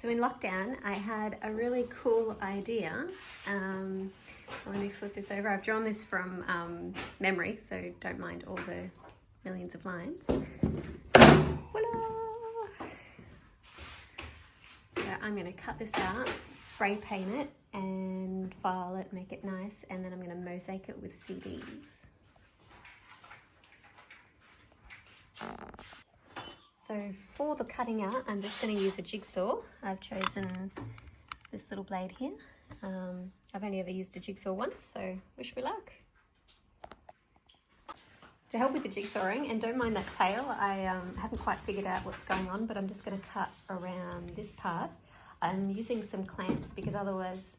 So in lockdown, I had a really cool idea. Let me flip this over. I've drawn this from memory, so don't mind all the millions of lines. Voila! So I'm going to cut this out, spray paint it, and file it, make it nice, and then I'm going to mosaic it with CDs. So for the cutting out, I'm just going to use a jigsaw. I've chosen this little blade here. I've only ever used a jigsaw once, so wish me luck. To help with the jigsawing, and don't mind that tail, I haven't quite figured out what's going on, but I'm just going to cut around this part. I'm using some clamps because otherwise,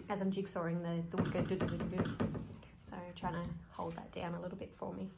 as I'm jigsawing, the wood goes do-do-do-do-do. So I'm trying to hold that down a little bit for me.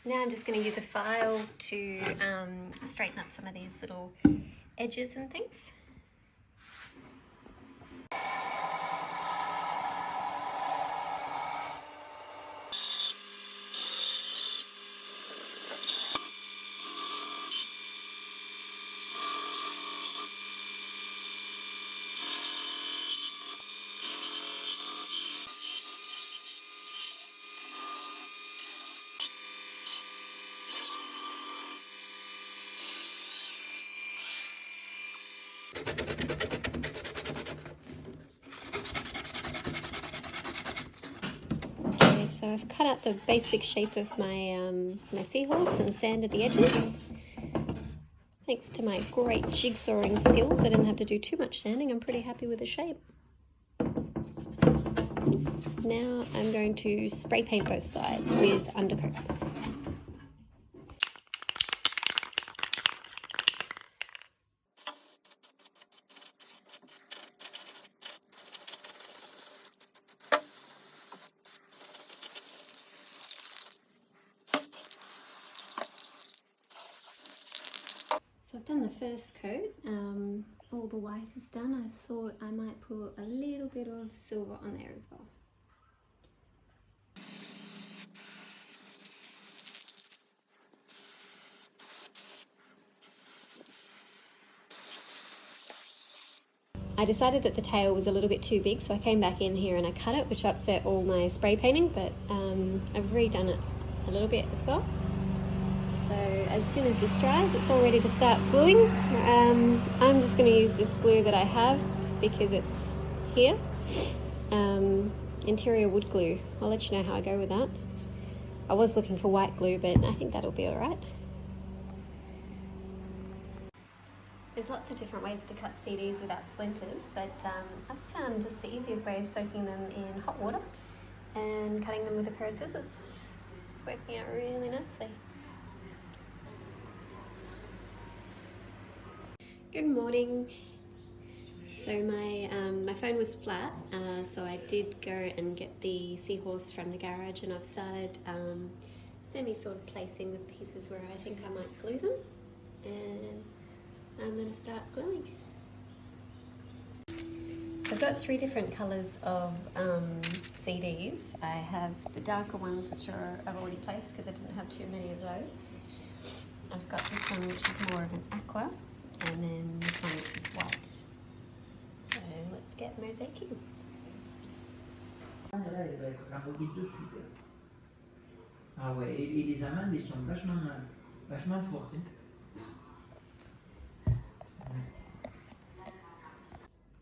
Now I'm just going to use a file to straighten up some of these little edges and things. Okay, so I've cut out the basic shape of my, my seahorse and sanded the edges. Thanks to my great jigsawing skills, I didn't have to do too much sanding. I'm pretty happy with the shape. Now I'm going to spray paint both sides with undercoat. So I've done the first coat, all the white is done. I thought I might put a little bit of silver on there as well. I decided that the tail was a little bit too big, so I came back in here and I cut it, which upset all my spray painting, but I've redone it a little bit as well. So as soon as this dries, it's all ready to start gluing. I'm just going to use this glue that I have because it's here. Interior wood glue. I'll let you know how I go with that. I was looking for white glue, but I think that'll be alright. There's lots of different ways to cut CDs without splinters, but I've found just the easiest way is soaking them in hot water and cutting them with a pair of scissors. It's working out really nicely. Good morning. So my phone was flat, so I did go and get the seahorse from the garage, and I've started sort of placing the pieces where I think I might glue them, and I'm going to start gluing. So I've got 3 different colours of CDs. I have the darker ones, which I've already placed because I didn't have too many of those. I've got this one, which is more of an aqua, and then this one, which is white. So let's get mosaicing. Là, elle va être envoyée de suite. Ah ouais, et les amandes, elles sont vachement fortes. Hein.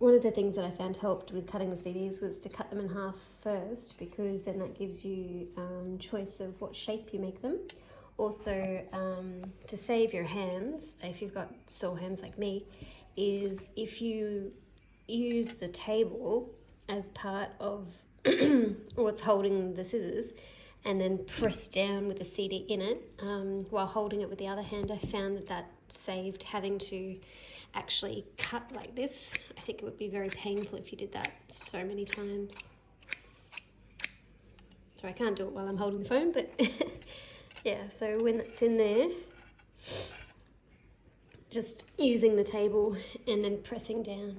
one of the things that I found helped with cutting the CDs was to cut them in half first, because then that gives you choice of what shape you make them. Also, to save your hands, if you've got sore hands like me, is if you use the table as part of what's holding the scissors and then press down with the CD in it while holding it with the other hand, I found that saved having to actually cut like this. I think it would be very painful if you did that so many times. So I can't do it while I'm holding the phone, but yeah, so when it's in there, just using the table and then pressing down.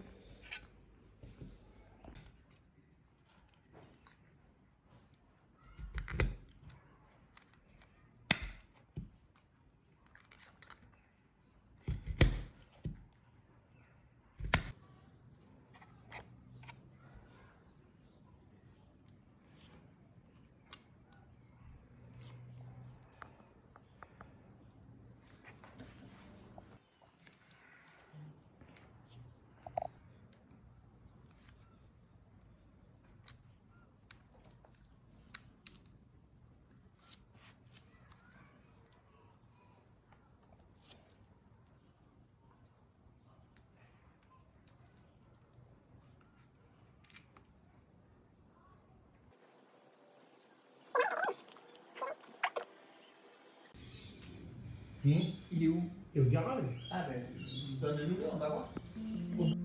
Il est où? Et au garage. Ah ben, donne-le, on va voir.